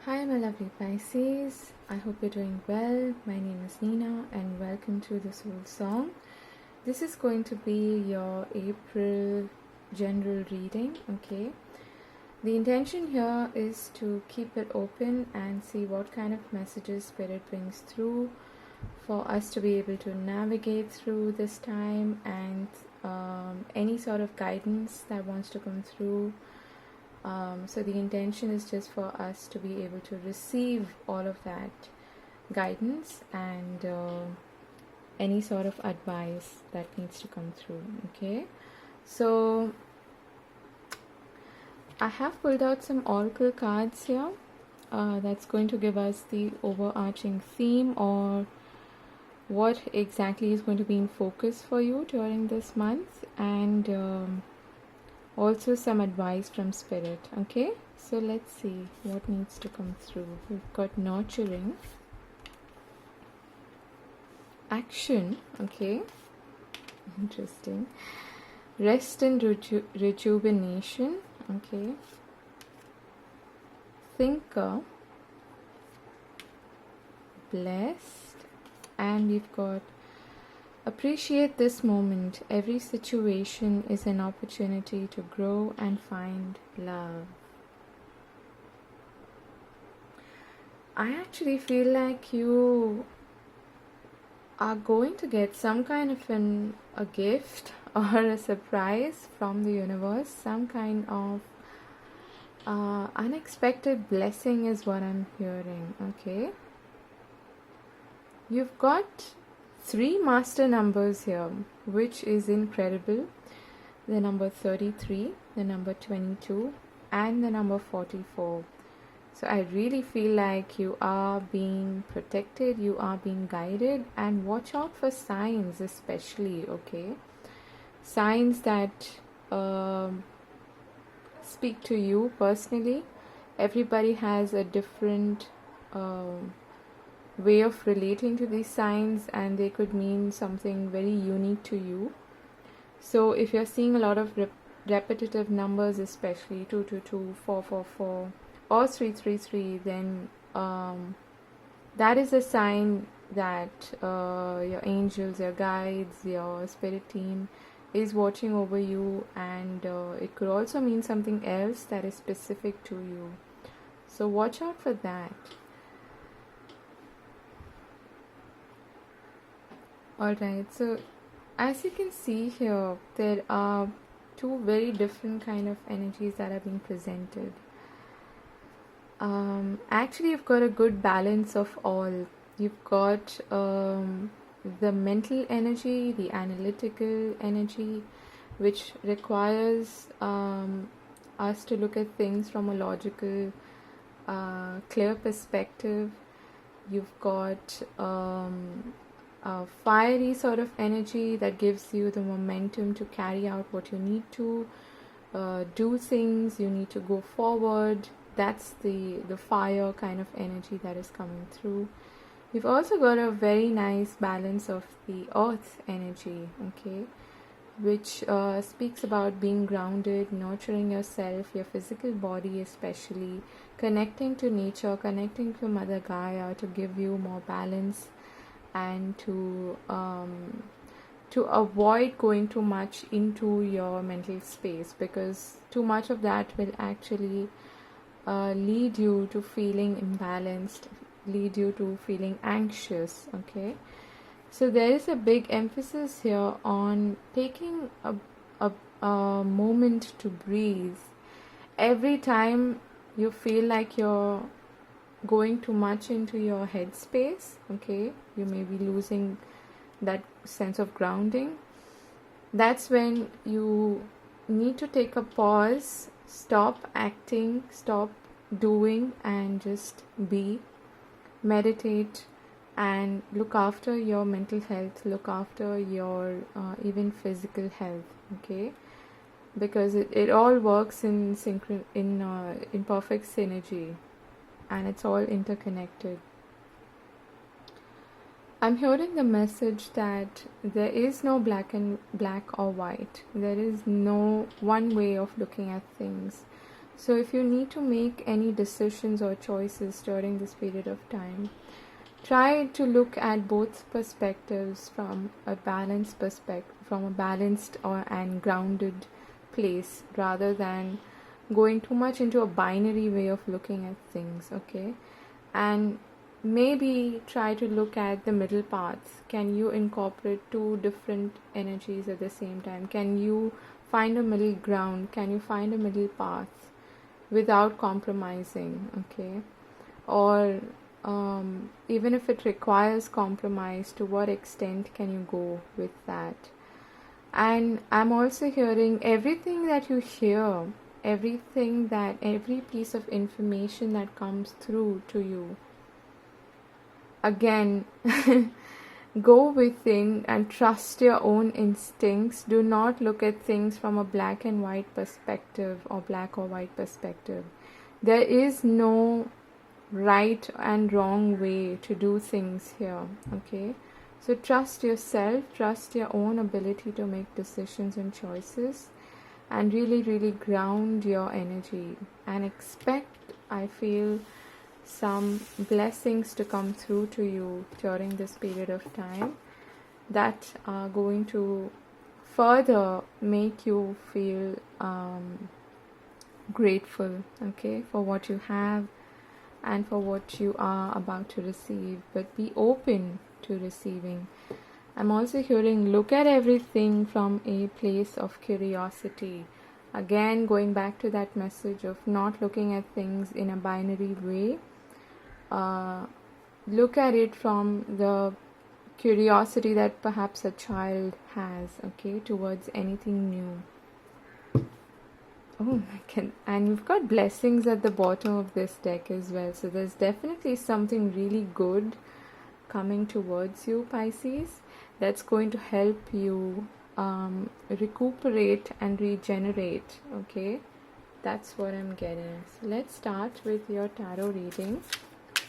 Hi, my lovely Pisces. I hope you're doing well. My name is Nina, and welcome to the Soul Song. This is going to be your April general reading, okay? The intention here is to keep it open and see what kind of messages Spirit brings through for us to be able to navigate through this time, and any sort of guidance that wants to come through. So the intention is just for us to be able to receive all of that guidance and any sort of advice that needs to come through. Okay, so I have pulled out some oracle cards here that's going to give us the overarching theme, or what exactly is going to be in focus for you during this month, and also some advice from Spirit. Okay, so let's see what needs to come through. We've got nurturing, action, okay, interesting, rest and rejuvenation, okay, thinker, blessed, and we've got appreciate this moment. Every situation is an opportunity to grow and find love. I actually feel like you are going to get some kind of a gift or a surprise from the universe. Some kind of unexpected blessing is what I'm hearing. Okay, you've got 3 master numbers here, which is incredible. The number 33, the number 22, and the number 44. So I really feel like you are being protected, you are being guided, and watch out for signs especially, okay? Signs that speak to you personally. Everybody has a different way of relating to these signs, and they could mean something very unique to you. So if you're seeing a lot of repetitive numbers, especially 222, 444 or 333, then that is a sign that your angels, your guides, your spirit team is watching over you, and it could also mean something else that is specific to you. So watch out for that. Alright, so as you can see here, there are 2 very different kind of energies that are being presented. Actually, you've got a good balance of all. You've got the mental energy, the analytical energy, which requires us to look at things from a logical, clear perspective. You've got a fiery sort of energy that gives you the momentum to carry out what you need to do things. You need to go forward. That's the fire kind of energy that is coming through. You've also got a very nice balance of the earth energy, okay, which speaks about being grounded, nurturing yourself, your physical body especially, connecting to nature, connecting to Mother Gaia to give you more balance, and to avoid going too much into your mental space, because too much of that will actually lead you to feeling imbalanced, lead you to feeling anxious. Okay, so there is a big emphasis here on taking a moment to breathe. Every time you feel like you're going too much into your headspace, okay, you may be losing that sense of grounding. That's when you need to take a pause, stop acting, stop doing, and just be, meditate, and look after your mental health, look after your even physical health, okay, because it all works in perfect synergy, and it's all interconnected. I'm hearing the message that there is no black or white. There is no one way of looking at things. So if you need to make any decisions or choices during this period of time, try to look at both perspectives from a balanced perspective, from a balanced and grounded place, rather than going too much into a binary way of looking at things. Okay, and maybe try to look at the middle paths. Can you incorporate two different energies at the same time? Can you find a middle ground? Can you find a middle path without compromising? Okay, or even if it requires compromise, to what extent can you go with that? And I'm also hearing everything that you hear, every piece of information that comes through to you, again, go within and trust your own instincts. Do not look at things from a black and white perspective or black or white perspective. There is no right and wrong way to do things here. Okay, so trust yourself, trust your own ability to make decisions and choices, and really, really ground your energy and expect, I feel, some blessings to come through to you during this period of time that are going to further make you feel grateful, okay, for what you have and for what you are about to receive. But be open to receiving. I'm also hearing, look at everything from a place of curiosity. Again, going back to that message of not looking at things in a binary way. Look at it from the curiosity that perhaps a child has, okay, towards anything new. Oh, and you've got blessings at the bottom of this deck as well. So there's definitely something really good coming towards you, Pisces, that's going to help you recuperate and regenerate. Okay, that's what I'm getting. So let's start with your tarot reading.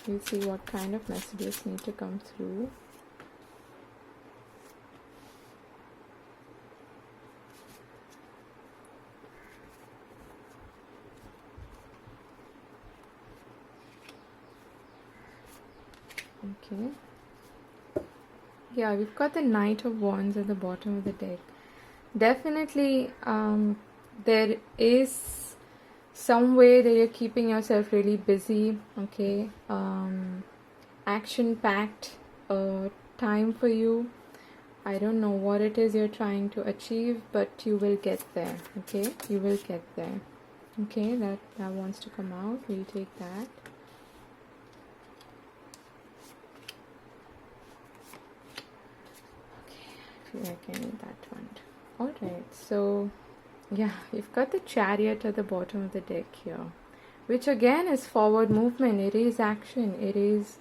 We'll see what kind of messages need to come through. Okay. Yeah, we've got the Knight of Wands at the bottom of the deck. Definitely, there is some way that you're keeping yourself really busy. Okay. Action-packed time for you. I don't know what it is you're trying to achieve, but you will get there. Okay, you will get there. Okay, that wants to come out. We'll take that. I feel like I need that one. Alright, so yeah, we've got the Chariot at the bottom of the deck here, which again is forward movement. It is action. It is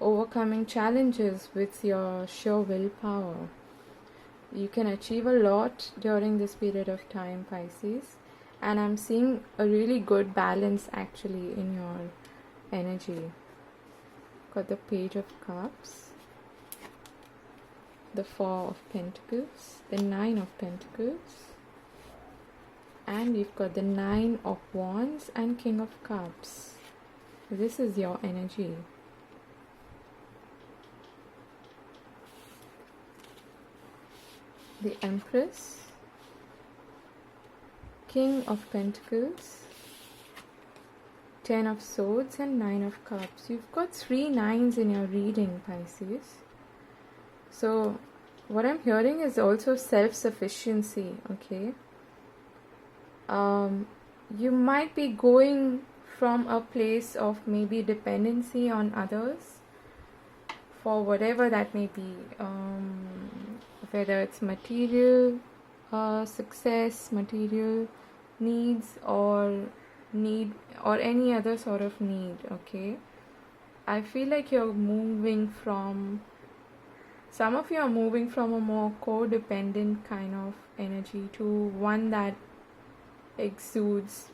overcoming challenges with your sheer willpower. You can achieve a lot during this period of time, Pisces, and I'm seeing a really good balance actually in your energy. Got the Page of Cups, the Four of Pentacles, the Nine of Pentacles, and we've got the Nine of Wands and King of Cups. This is your energy. The Empress, King of Pentacles, Ten of Swords and Nine of Cups. You've got 3 nines in your reading, Pisces. So what I'm hearing is also self-sufficiency, okay? You might be going from a place of maybe dependency on others for whatever that may be, whether it's material success, material needs, or any other sort of need, okay? I feel like you're moving from, some of you are moving from a more codependent kind of energy to one that exudes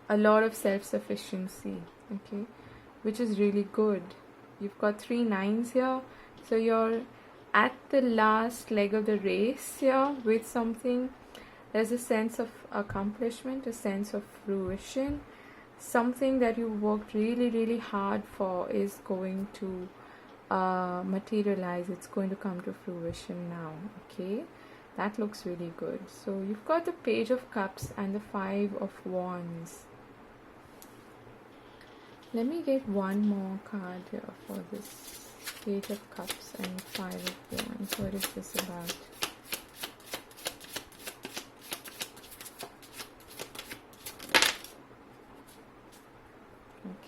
a lot of self-sufficiency, okay, which is really good. You've got 3 nines here, so you're at the last leg of the race here with something, There's a sense of accomplishment, a sense of fruition. Something that you worked really, really hard for is going to materialize. It's going to come to fruition now. Okay, that looks really good. So you've got the Page of Cups and the Five of Wands. Let me get one more card here for this Page of Cups and Five of Wands. What is this about?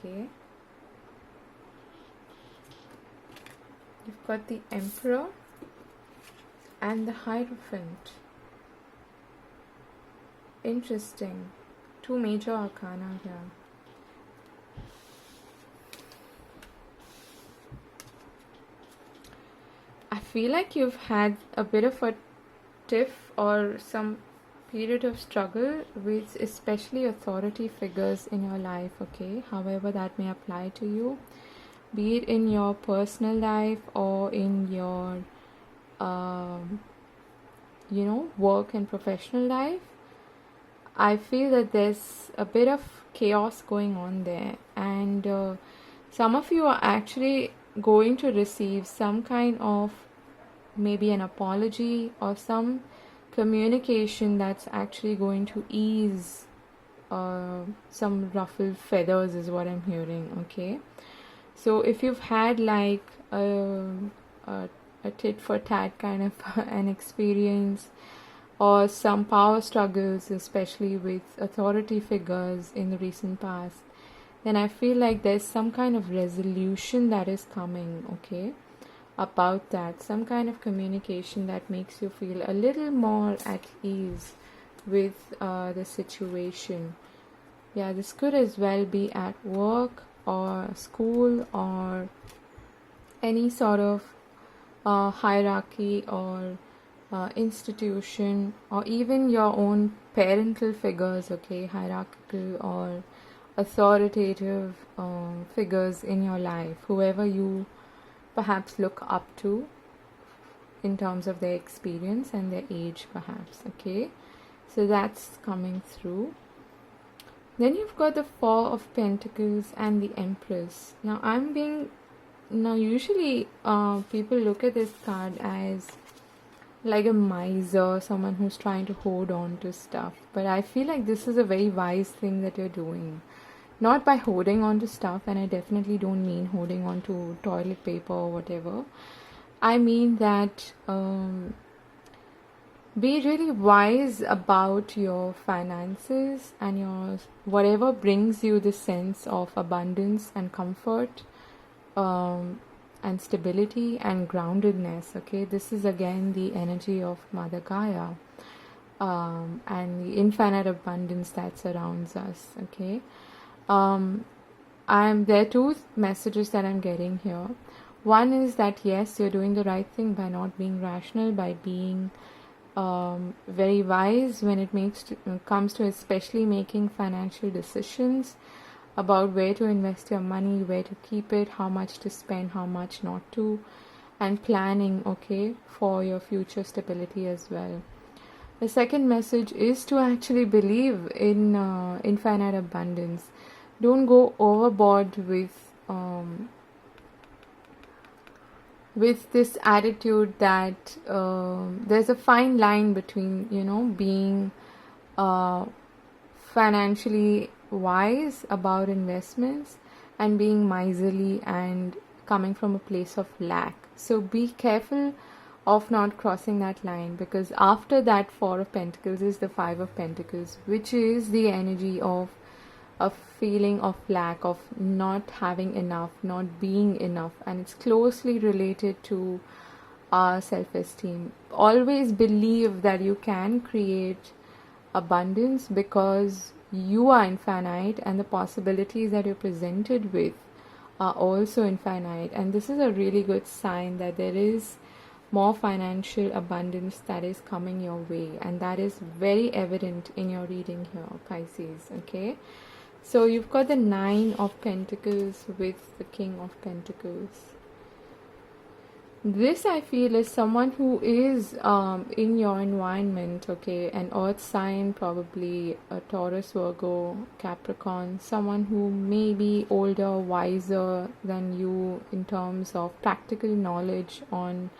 Okay. You've got the Emperor and the Hierophant. Interesting. Two major arcana here. I feel like you've had a bit of a tiff or some period of struggle with especially authority figures in your life, okay? However that may apply to you, be it in your personal life or in your work and professional life. I feel that there's a bit of chaos going on there, and some of you are actually going to receive some kind of maybe an apology or some communication that's actually going to ease some ruffled feathers is what I'm hearing. Okay, so if you've had like a tit for tat kind of an experience or some power struggles, especially with authority figures in the recent past, then I feel like there's some kind of resolution that is coming, okay, about that. Some kind of communication that makes you feel a little more at ease with the situation. Yeah, this could as well be at work or school or any sort of hierarchy or institution, or even your own parental figures, okay, hierarchical or authoritative figures in your life, whoever you perhaps look up to in terms of their experience and their age perhaps. Okay, so that's coming through. Then you've got the Four of Pentacles and the Empress. Now usually people look at this card as like a miser, someone who's trying to hold on to stuff, but I feel like this is a very wise thing that you're doing. Not by holding on to stuff, and I definitely don't mean holding on to toilet paper or whatever. I mean that be really wise about your finances and your whatever brings you the sense of abundance and comfort and stability and groundedness. Okay, this is again the energy of Mother Gaia and the infinite abundance that surrounds us. Okay. There are two messages that I'm getting here. One is that yes, you're doing the right thing by not being rational, by being very wise when it comes to especially making financial decisions about where to invest your money, where to keep it, how much to spend, how much not to, and planning, okay, for your future stability as well. The second message is to actually believe in infinite abundance. Don't go overboard with this attitude that there's a fine line between, being financially wise about investments and being miserly and coming from a place of lack. So be careful of not crossing that line, because after that Four of Pentacles is the Five of Pentacles, which is the energy of a feeling of lack, of not having enough, not being enough, and it's closely related to our self-esteem. Always believe that you can create abundance because you are infinite, and the possibilities that you're presented with are also infinite, and this is a really good sign that there is more financial abundance that is coming your way, and that is very evident in your reading here, Pisces. Okay, so you've got the Nine of Pentacles with the King of Pentacles. This I feel is someone who is in your environment, okay, an earth sign, probably a Taurus, Virgo, Capricorn, someone who may be older, wiser than you in terms of practical knowledge on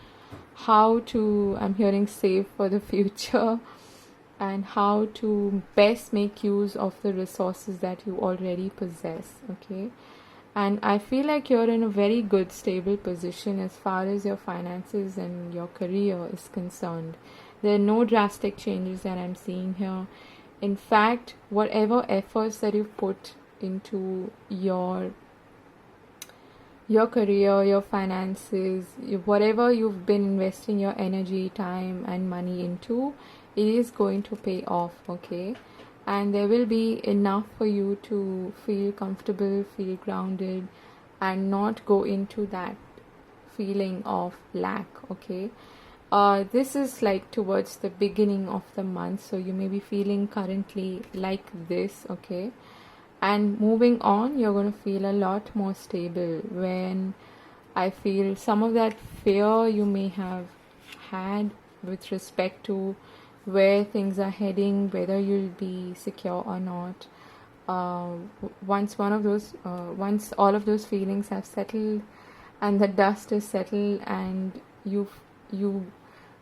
how to, I'm hearing, save for the future and how to best make use of the resources that you already possess, okay. And I feel like you're in a very good, stable position as far as your finances and your career is concerned. There are no drastic changes that I'm seeing here. In fact, whatever efforts that you've put into your career, your finances, whatever you've been investing your energy, time, and money into, it is going to pay off, okay? And there will be enough for you to feel comfortable, feel grounded, and not go into that feeling of lack, okay? This is like towards the beginning of the month, so you may be feeling currently like this, okay? And moving on, you're going to feel a lot more stable. When I feel some of that fear you may have had with respect to where things are heading, whether you'll be secure or not. Once all of those feelings have settled, and the dust is settled, and you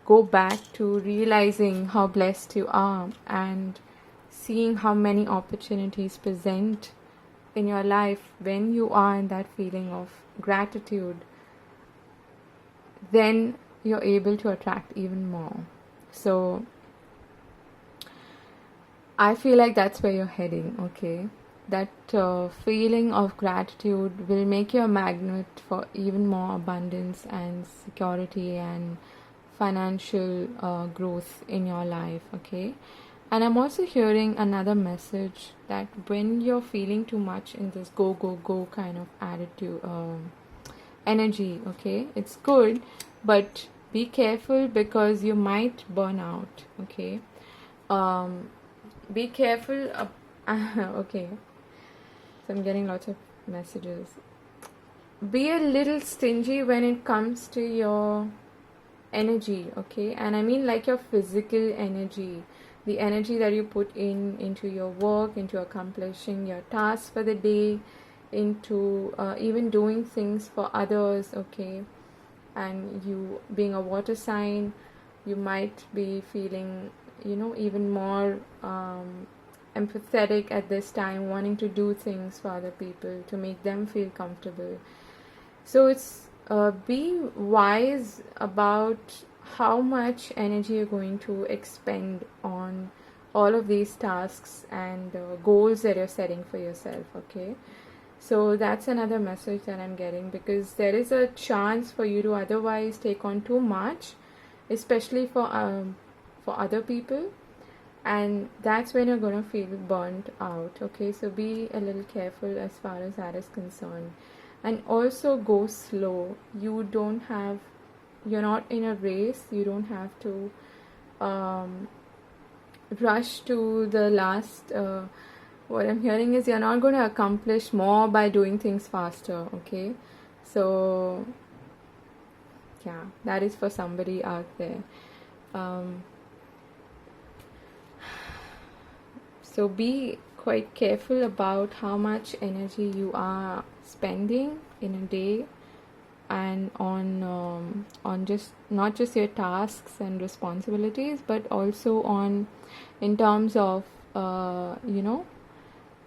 go back to realizing how blessed you are and seeing how many opportunities present in your life when you are in that feeling of gratitude, then you're able to attract even more. So I feel like that's where you're heading, okay? That feeling of gratitude will make you a magnet for even more abundance and security and financial growth in your life, okay? And I'm also hearing another message that when you're feeling too much in this go, go, go kind of attitude, energy, okay? It's good, but be careful because you might burn out, okay? Be careful. Okay, so I'm getting lots of messages. Be a little stingy when it comes to your energy, okay? And I mean like your physical energy, the energy that you put into your work, into accomplishing your tasks for the day, into even doing things for others, okay? And you being a water sign, you might be feeling, even more empathetic at this time, wanting to do things for other people to make them feel comfortable. So it's be wise about how much energy you're going to expend on all of these tasks and goals that you're setting for yourself, okay? So that's another message that I'm getting, because there is a chance for you to otherwise take on too much, especially for other people, and that's when you're going to feel burnt out, okay? So be a little careful as far as that is concerned, and also go slow. You're not in a race. You don't have to rush to the last. What I'm hearing is you're not going to accomplish more by doing things faster, okay? So yeah, that is for somebody out there. So be quite careful about how much energy you are spending in a day, and on just not just your tasks and responsibilities, but also on in terms of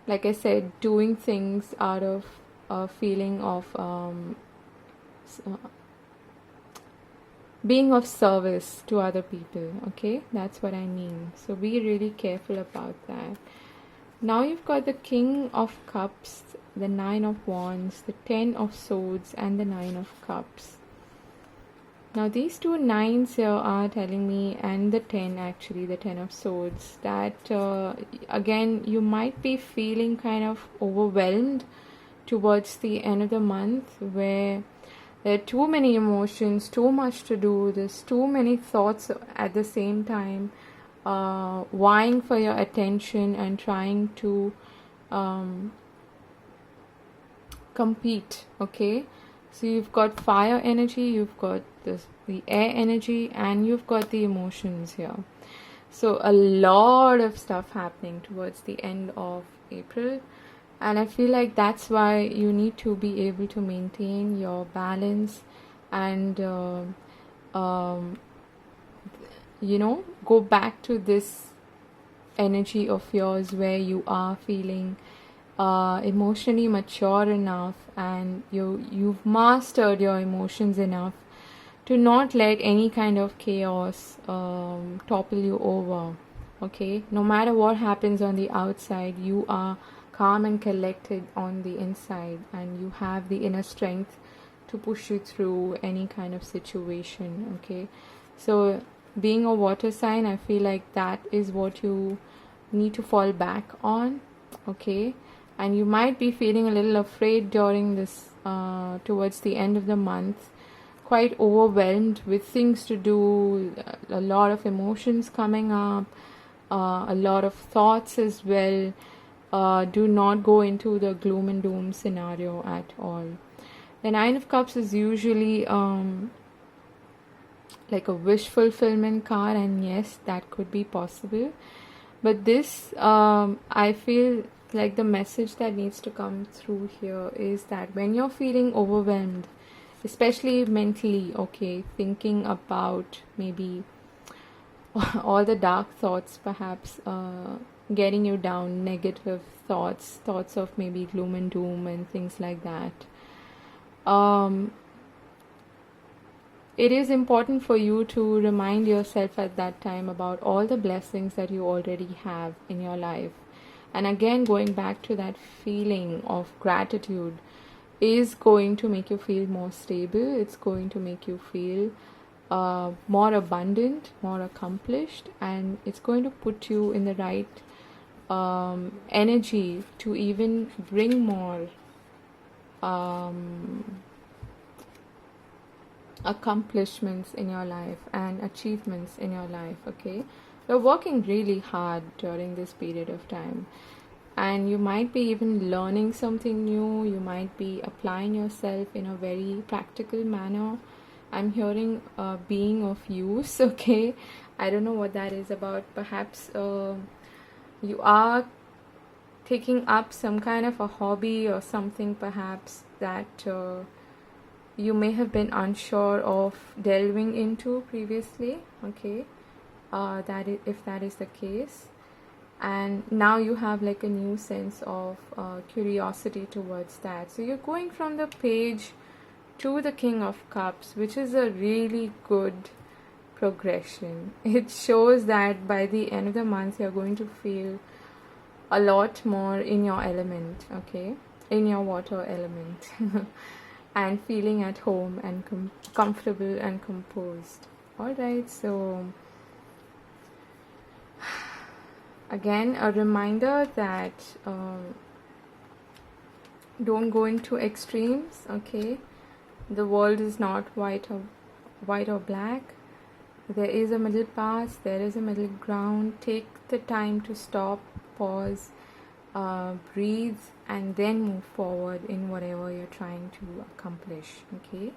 like I said, doing things out of a feeling of being of service to other people, okay? That's what I mean. So be really careful about that. Now you've got the King of Cups, the Nine of Wands, the 10 of Swords, and the 9 of Cups. Now these two nines here are telling me, and the 10 actually, the 10 of Swords, that again you might be feeling kind of overwhelmed towards the end of the month, where there are too many emotions, too much to do, there's too many thoughts at the same time, vying for your attention and trying to compete, okay? So you've got fire energy, you've got the air energy, and you've got the emotions here. So a lot of stuff happening towards the end of April, and I feel like that's why you need to be able to maintain your balance and go back to this energy of yours where you are feeling emotionally mature enough, and you've mastered your emotions enough to not let any kind of chaos topple you over. Okay, no matter what happens on the outside, you are calm and collected on the inside, and you have the inner strength to push you through any kind of situation. Okay, so being a water sign, I feel like that is what you need to fall back on. Okay, and you might be feeling a little afraid during this towards the end of the month, quite overwhelmed with things to do, a lot of emotions coming up, a lot of thoughts as well. Do not go into the gloom and doom scenario at all. The Nine of Cups is usually like a wish fulfillment card, and yes, that could be possible. But this, I feel like the message that needs to come through here is that when you're feeling overwhelmed, especially mentally, okay, thinking about maybe all the dark thoughts perhaps getting you down, negative thoughts of maybe gloom and doom and things like that. It is important for you to remind yourself at that time about all the blessings that you already have in your life. And again, going back to that feeling of gratitude is going to make you feel more stable. It's going to make you feel more abundant, more accomplished, and it's going to put you in the right energy to even bring more accomplishments in your life and achievements in your life. Okay, you're working really hard during this period of time, and you might be even learning something new. You might be applying yourself in a very practical manner. I'm hearing being of use. Okay, I don't know what that is about. Perhaps you are taking up some kind of a hobby or something perhaps that you may have been unsure of delving into previously. Okay, if that is the case, and now you have like a new sense of curiosity towards that. So you're going from the Page to the King of Cups, which is a really good progression. It shows that by the end of the month you're going to feel a lot more in your element, okay, in your water element, and feeling at home and comfortable and composed. All right, so again, a reminder that don't go into extremes. Okay, the world is not white or black. There is a middle path, there is a middle ground. Take the time to stop, pause, breathe, and then move forward in whatever you're trying to accomplish. Okay,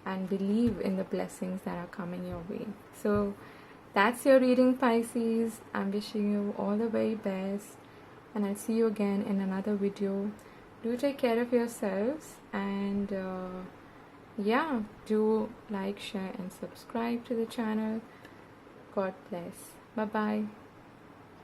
and believe in the blessings that are coming your way. So that's your reading, Pisces. I'm wishing you all the very best, and I'll see you again in another video. Do take care of yourselves, and yeah, do like, share, and subscribe to the channel. God bless. Bye bye.